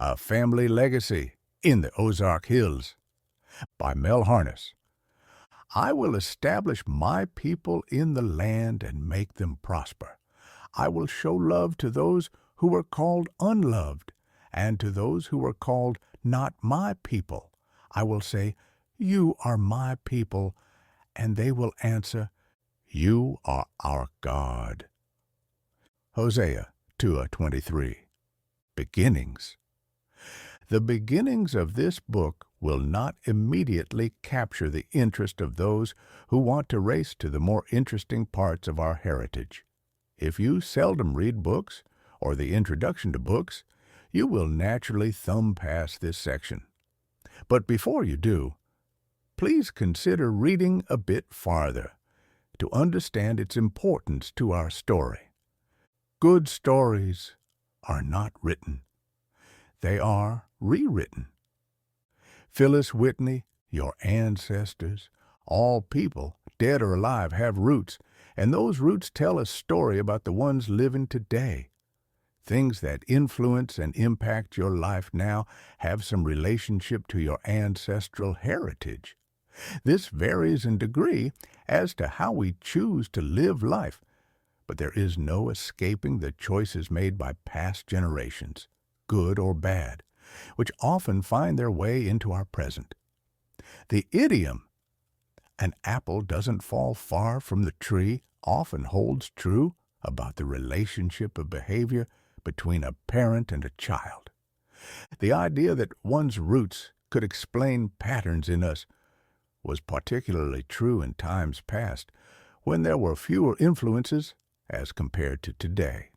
A Family Legacy in the Ozark Hills by Mel Harness. I will establish my people in the land and make them prosper. I will show love to those who were called unloved, and to those who were called not my people. I will say, You are my people, and they will answer, You are our God. Hosea 2:23. Beginnings. The beginnings of this book will not immediately capture the interest of those who want to race to the more interesting parts of our heritage. If you seldom read books or the introduction to books, you will naturally thumb past this section. But before you do, please consider reading a bit farther to understand its importance to our story. Good stories are not written. They are rewritten. Phyllis Whitney, your ancestors, all people, dead or alive, have roots, and those roots tell a story about the ones living today. Things that influence and impact your life now have some relationship to your ancestral heritage. This varies in degree as to how we choose to live life, but there is no escaping the choices made by past generations, good or bad, which often find their way into our present. The idiom, an apple doesn't fall far from the tree, often holds true about the relationship of behavior between a parent and a child. The idea that one's roots could explain patterns in us was particularly true in times past, when there were fewer influences as compared to today.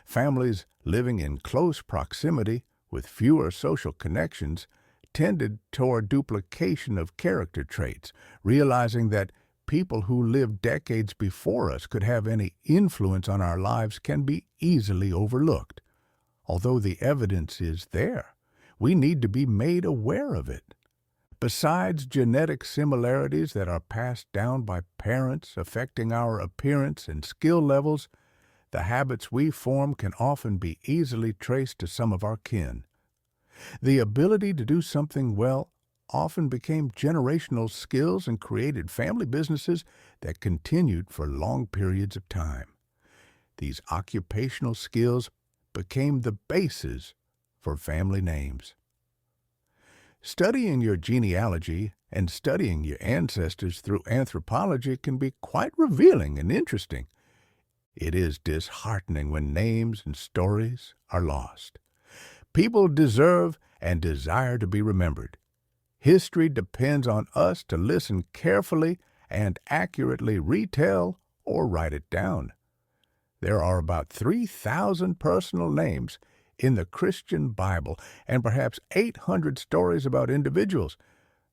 Families living in close proximity with fewer social connections tended toward duplication of character traits, realizing that people who lived decades before us could have any influence on our lives can be easily overlooked. Although the evidence is there, we need to be made aware of it. Besides genetic similarities that are passed down by parents affecting our appearance and skill levels, the habits we form can often be easily traced to some of our kin. The ability to do something well often became generational skills and created family businesses that continued for long periods of time. These occupational skills became the basis for family names. Studying your genealogy and studying your ancestors through anthropology can be quite revealing and interesting. It is disheartening when names and stories are lost. People deserve and desire to be remembered. History depends on us to listen carefully and accurately retell or write it down. There are about 3,000 personal names in the Christian Bible, and perhaps 800 stories about individuals.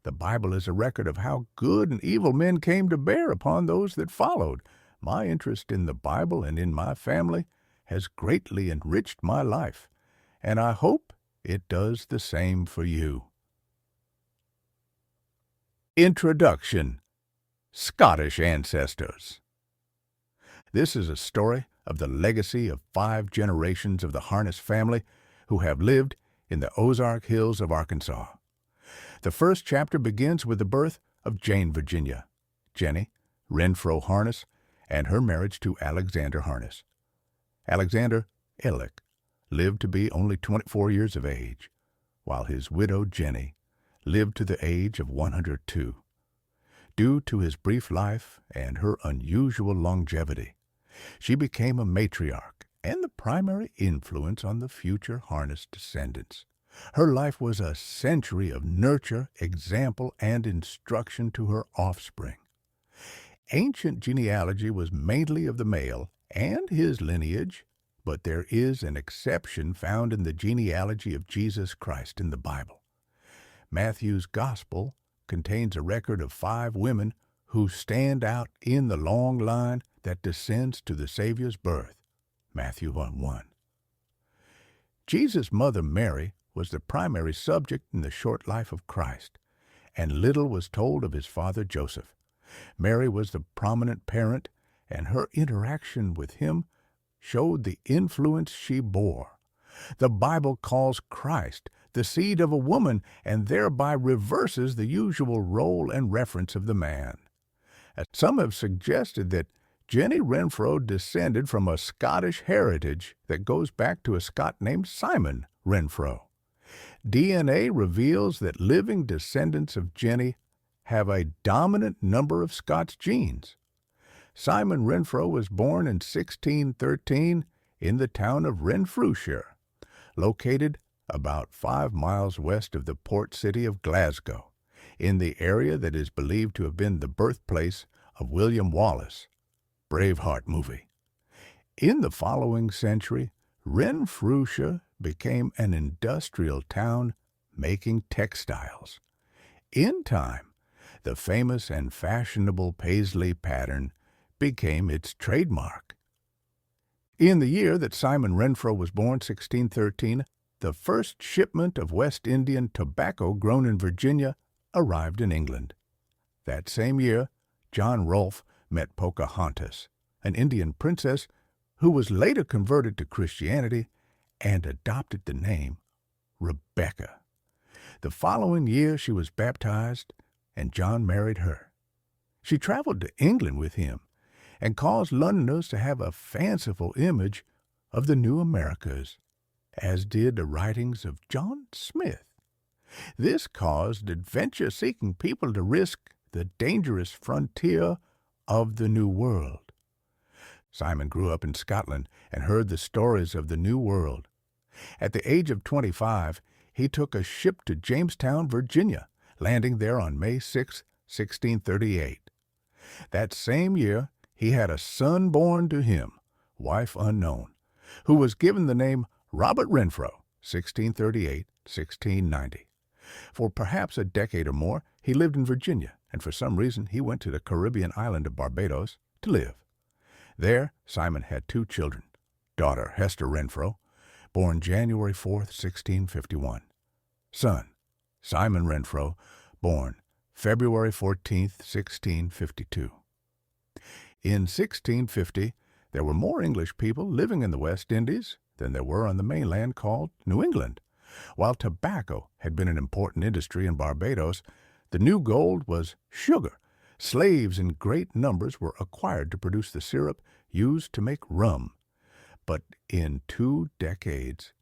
The Bible is a record of how good and evil men came to bear upon those that followed. My interest in the Bible and in my family has greatly enriched my life, and I hope it does the same for you. Introduction: Scottish Ancestors. This is a story of the legacy of 5 generations of the Harness family who have lived in the Ozark Hills of Arkansas. The first chapter begins with the birth of Jane Virginia, Jenny Renfro Harness, and her marriage to Alexander Harness. Alexander Ellick lived to be only 24 years of age, while his widow Jenny lived to the age of 102. Due to his brief life and her unusual longevity, she became a matriarch and the primary influence on the future Harness descendants. Her life was a century of nurture, example, and instruction to her offspring. Ancient genealogy was mainly of the male and his lineage, but there is an exception found in the genealogy of Jesus Christ in the Bible. Matthew's Gospel contains a record of 5 women who stand out in the long line that descends to the Savior's birth, Matthew 1:1. Jesus' mother Mary was the primary subject in the short life of Christ, and little was told of his father Joseph. Mary was the prominent parent, and her interaction with him showed the influence she bore. The Bible calls Christ the seed of a woman and thereby reverses the usual role and reference of the man. Some have suggested that Jenny Renfro descended from a Scottish heritage that goes back to a Scot named Simon Renfro. DNA reveals that living descendants of Jenny have a dominant number of Scots genes. Simon Renfro was born in 1613 in the town of Renfrewshire, located about 5 miles west of the port city of Glasgow, in the area that is believed to have been the birthplace of William Wallace, Braveheart movie. In the following century, Renfrewshire became an industrial town making textiles. In time, the famous and fashionable paisley pattern became its trademark. In the year that Simon Renfro was born, 1613, the first shipment of West Indian tobacco grown in Virginia arrived in England. That same year, John Rolfe met Pocahontas, an Indian princess who was later converted to Christianity and adopted the name Rebecca. The following year she was baptized, and John married her. She traveled to England with him and caused Londoners to have a fanciful image of the new Americas, as did the writings of John Smith. This caused adventure-seeking people to risk the dangerous frontier of the New World. Simon grew up in Scotland and heard the stories of the New World. At the age of 25, he took a ship to Jamestown, Virginia, landing there on May 6, 1638. That same year, he had a son born to him, wife unknown, who was given the name Robert Renfro, 1638-1690. For perhaps a decade or more, he lived in Virginia, and for some reason he went to the Caribbean island of Barbados to live. There, Simon had 2 children, daughter Hester Renfro, born January 4, 1651. Son, Simon Renfro, born February 14, 1652. In 1650, there were more English people living in the West Indies than there were on the mainland called New England. While tobacco had been an important industry in Barbados, the new gold was sugar. Slaves in great numbers were acquired to produce the syrup used to make rum. But in 2 decades,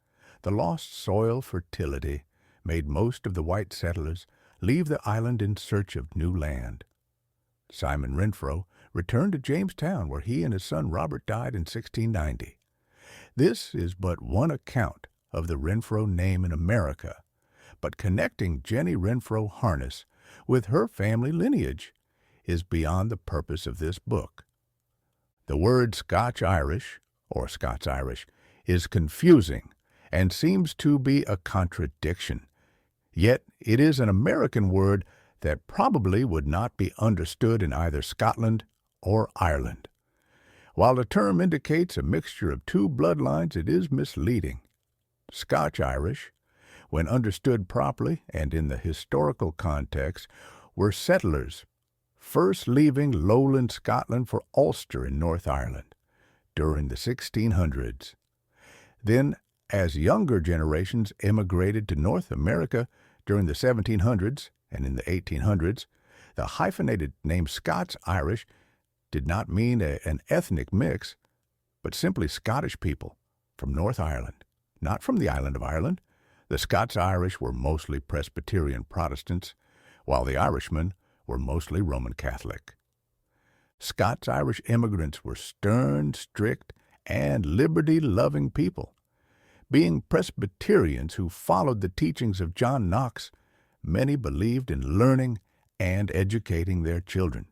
the lost soil fertility made most of the white settlers leave the island in search of new land. Simon Renfro returned to Jamestown, where he and his son Robert died in 1690. This is but one account of the Renfro name in America, but connecting Jenny Renfro Harness with her family lineage is beyond the purpose of this book. The word Scotch-Irish, or Scots-Irish, is confusing and seems to be a contradiction. Yet it is an American word that probably would not be understood in either Scotland or Ireland. While the term indicates a mixture of 2 bloodlines, it is misleading. Scotch-Irish, when understood properly and in the historical context, were settlers first leaving lowland Scotland for Ulster in North Ireland during the 1600s. Then, as younger generations immigrated to North America during the 1700s and in the 1800s, the hyphenated name Scots-Irish did not mean an ethnic mix, but simply Scottish people from North Ireland, not from the island of Ireland. The Scots-Irish were mostly Presbyterian Protestants, while the Irishmen were mostly Roman Catholic. Scots-Irish immigrants were stern, strict, and liberty-loving people. Being Presbyterians who followed the teachings of John Knox, many believed in learning and educating their children.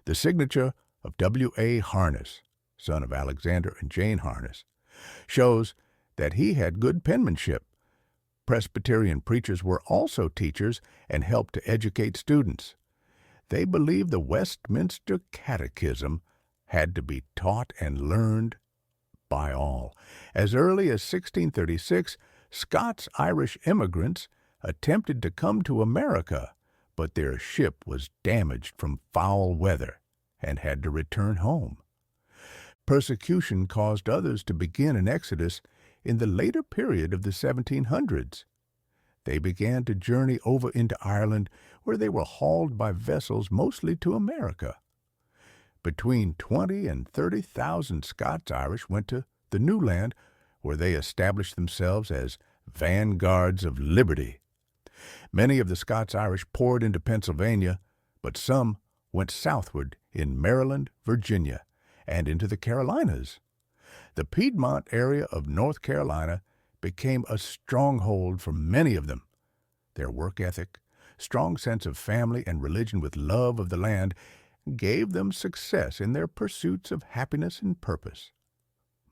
The signature of W.A. Harness, son of Alexander and Jane Harness, shows that he had good penmanship. Presbyterian preachers were also teachers and helped to educate students. They believed the Westminster Catechism had to be taught and learned by all. As early as 1636, Scots-Irish immigrants attempted to come to America, but their ship was damaged from foul weather and had to return home. Persecution caused others to begin an exodus in the later period of the 1700s. They began to journey over into Ireland, where they were hauled by vessels mostly to America. Between 20 and 30,000 Scots-Irish went to the new land, where they established themselves as vanguards of liberty. Many of the Scots-Irish poured into Pennsylvania, but some went southward in Maryland, Virginia, and into the Carolinas. The Piedmont area of North Carolina became a stronghold for many of them. Their work ethic, strong sense of family, and religion with love of the land gave them success in their pursuits of happiness and purpose.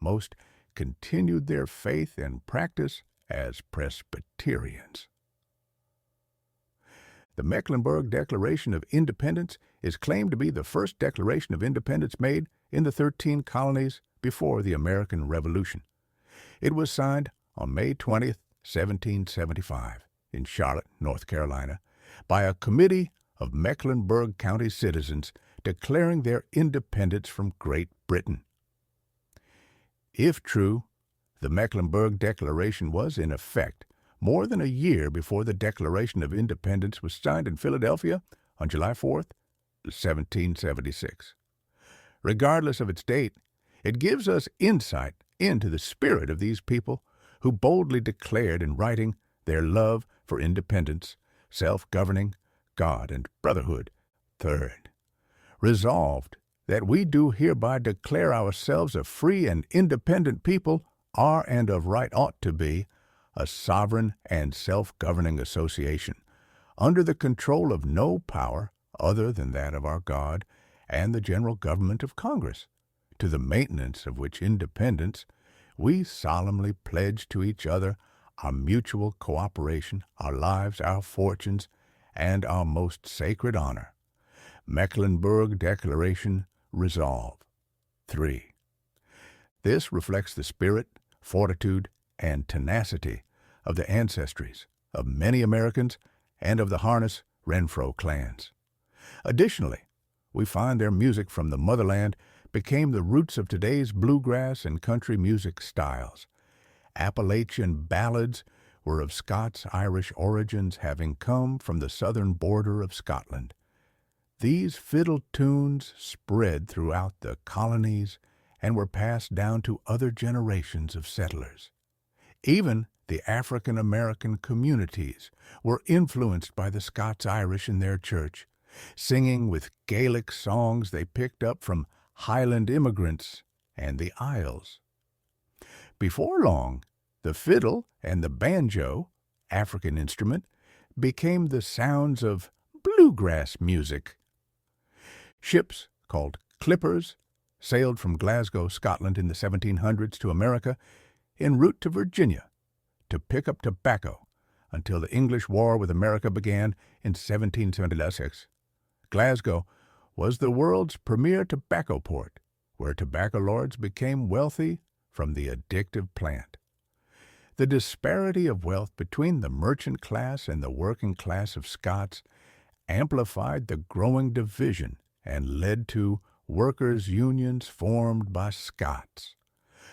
Most continued their faith and practice as Presbyterians. The Mecklenburg Declaration of Independence is claimed to be the first Declaration of Independence made in the 13 colonies before the American Revolution. It was signed on May 20, 1775, in Charlotte, North Carolina, by a committee of Mecklenburg County citizens declaring their independence from Great Britain. If true, the Mecklenburg Declaration was in effect more than a year before the Declaration of Independence was signed in Philadelphia on July 4, 1776. Regardless of its date, it gives us insight into the spirit of these people who boldly declared in writing their love for independence, self-governing, God, and brotherhood. Third, resolved that we do hereby declare ourselves a free and independent people, are and of right ought to be, a sovereign and self-governing association, under the control of no power other than that of our God and the general government of Congress, to the maintenance of which independence we solemnly pledge to each other our mutual cooperation, our lives, our fortunes, and our most sacred honor. Mecklenburg Declaration Resolve. 3. This reflects the spirit, fortitude, and tenacity of the ancestries of many Americans and of the Harness Renfro clans. Additionally, we find their music from the motherland became the roots of today's bluegrass and country music styles. Appalachian ballads were of Scots-Irish origins, having come from the southern border of Scotland. These fiddle tunes spread throughout the colonies and were passed down to other generations of settlers. Even the African-American communities were influenced by the Scots-Irish in their church, singing with Gaelic songs they picked up from Highland immigrants and the Isles. Before long, the fiddle and the banjo, African instrument, became the sounds of bluegrass music. Ships called clippers sailed from Glasgow, Scotland in the 1700s to America en route to Virginia to pick up tobacco until the English War with America began in 1776. Glasgow was the world's premier tobacco port, where tobacco lords became wealthy from the addictive plant. The disparity of wealth between the merchant class and the working class of Scots amplified the growing division and led to workers' unions formed by Scots.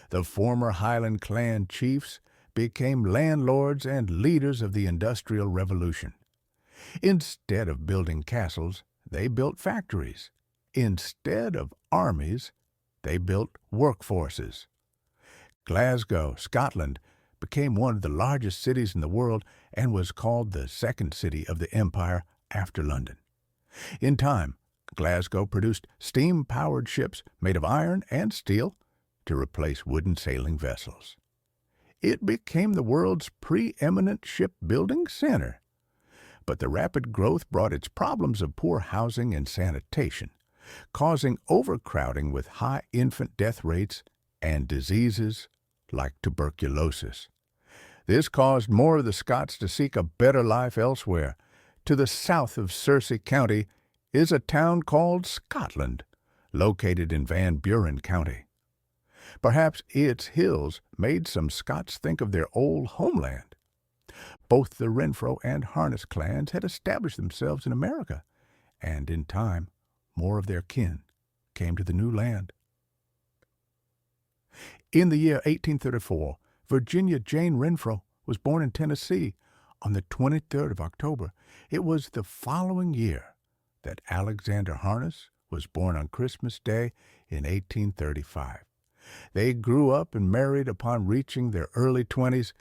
The former Highland clan chiefs became landlords and leaders of the Industrial Revolution. Instead of building castles, they built factories. Instead of armies, they built workforces. Glasgow, Scotland, became one of the largest cities in the world and was called the second city of the empire after London. In time, Glasgow produced steam-powered ships made of iron and steel to replace wooden sailing vessels. It became the world's preeminent shipbuilding center. But the rapid growth brought its problems of poor housing and sanitation, causing overcrowding with high infant death rates and diseases like tuberculosis. This caused more of the Scots to seek a better life elsewhere. To the south of Searcy County is a town called Scotland, located in Van Buren County. Perhaps its hills made some Scots think of their old homeland. Both the Renfro and Harness clans had established themselves in America, and in time, more of their kin came to the new land. In the year 1834, Virginia Jane Renfro was born in Tennessee on the 23rd of October. It was the following year that Alexander Harness was born on Christmas Day in 1835. They grew up and married upon reaching their early 20s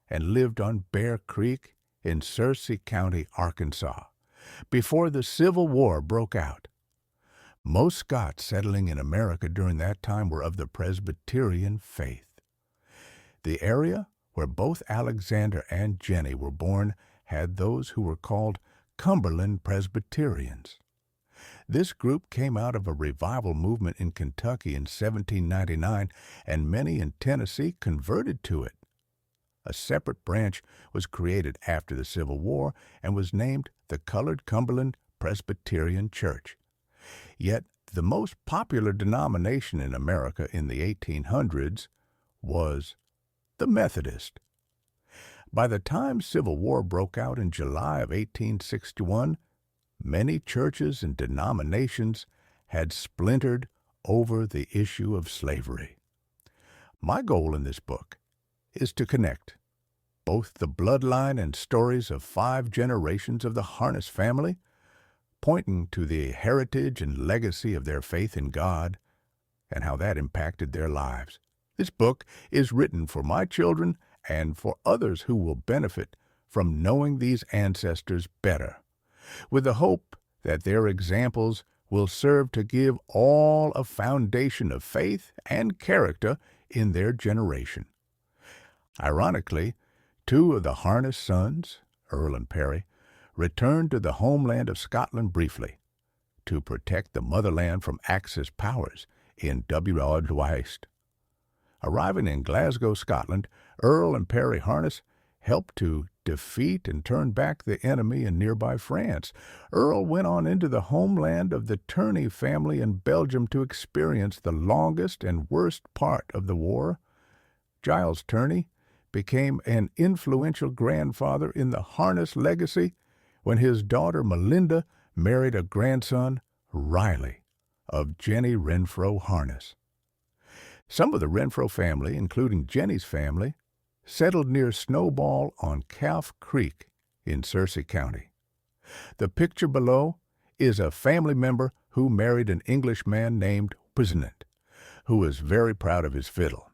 and lived on Bear Creek in Searcy County, Arkansas, before the Civil War broke out. Most Scots settling in America during that time were of the Presbyterian faith. The area where both Alexander and Jenny were born had those who were called Cumberland Presbyterians. This group came out of a revival movement in Kentucky in 1799, and many in Tennessee converted to it. A separate branch was created after the Civil War and was named the Colored Cumberland Presbyterian Church. Yet the most popular denomination in America in the 1800s was the Methodist. By the time Civil War broke out in July of 1861, many churches and denominations had splintered over the issue of slavery. My goal in this book is to connect both the bloodline and stories of 5 generations of the Harness family, pointing to the heritage and legacy of their faith in God and how that impacted their lives. This book is written for my children and for others who will benefit from knowing these ancestors better, with the hope that their examples will serve to give all a foundation of faith and character in their generation. Ironically, 2 of the Harness sons, Earl and Perry, returned to the homeland of Scotland briefly to protect the motherland from Axis powers in W.R. Waste. Arriving in Glasgow, Scotland, Earl and Perry Harness helped to defeat and turn back the enemy in nearby France. Earl went on into the homeland of the Turney family in Belgium to experience the longest and worst part of the war. Giles Turney became an influential grandfather in the Harness legacy when his daughter Melinda married a grandson, Riley, of Jenny Renfro Harness. Some of the Renfro family, including Jenny's family, settled near Snowball on Calf Creek in Searcy County. The picture below is a family member who married an Englishman named Wisnant, who was very proud of his fiddle.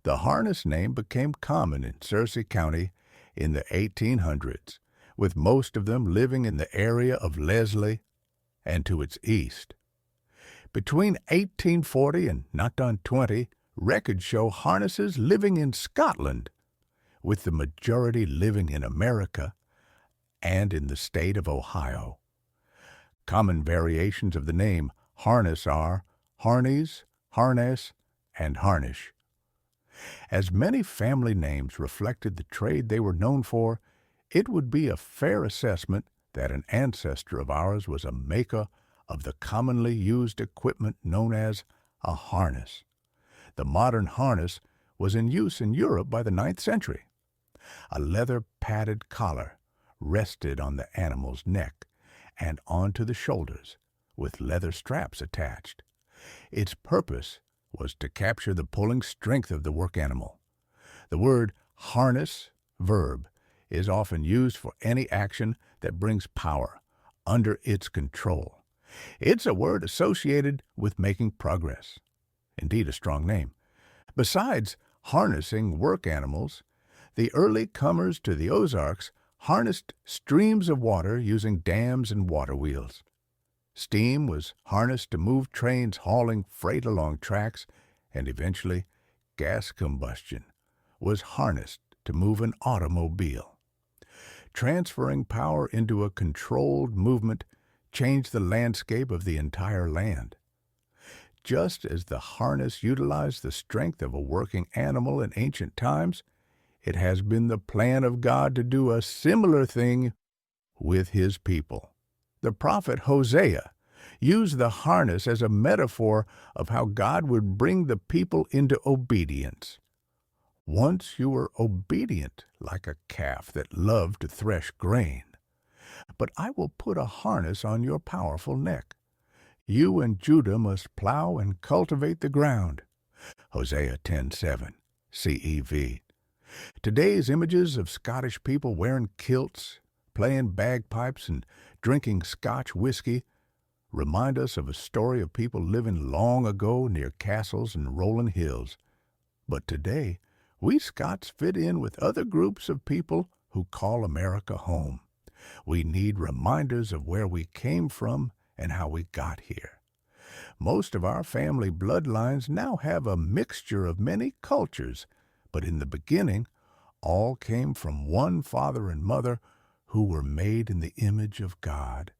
The Harness name became common in Searcy County in the 1800s, with most of them living in the area of Leslie and to its east. Between 1840 and 1920, records show Harnesses living in Scotland, with the majority living in America and in the state of Ohio. Common variations of the name Harness are Harneys, Harness, and Harnish. As many family names reflected the trade they were known for, it would be a fair assessment that an ancestor of ours was a maker of the commonly used equipment known as a harness. The modern harness was in use in Europe by the 9th century. A leather-padded collar rested on the animal's neck and onto the shoulders, with leather straps attached. Its purpose was to capture the pulling strength of the work animal. The word harness, verb, is often used for any action that brings power under its control. It's a word associated with making progress. Indeed, a strong name. Besides harnessing work animals, the early comers to the Ozarks harnessed streams of water using dams and water wheels. Steam was harnessed to move trains hauling freight along tracks, and eventually gas combustion was harnessed to move an automobile. Transferring power into a controlled movement changed the landscape of the entire land. Just as the harness utilized the strength of a working animal in ancient times, it has been the plan of God to do a similar thing with His people. The prophet Hosea used the harness as a metaphor of how God would bring the people into obedience. Once you were obedient like a calf that loved to thresh grain, but I will put a harness on your powerful neck. You and Judah must plow and cultivate the ground. Hosea 10:7, CEV. Today's images of Scottish people wearing kilts, playing bagpipes, and drinking Scotch whiskey remind us of a story of people living long ago near castles and rolling hills. But today, we Scots fit in with other groups of people who call America home. We need reminders of where we came from and how we got here. Most of our family bloodlines now have a mixture of many cultures, but in the beginning, all came from one father and mother who were made in the image of God.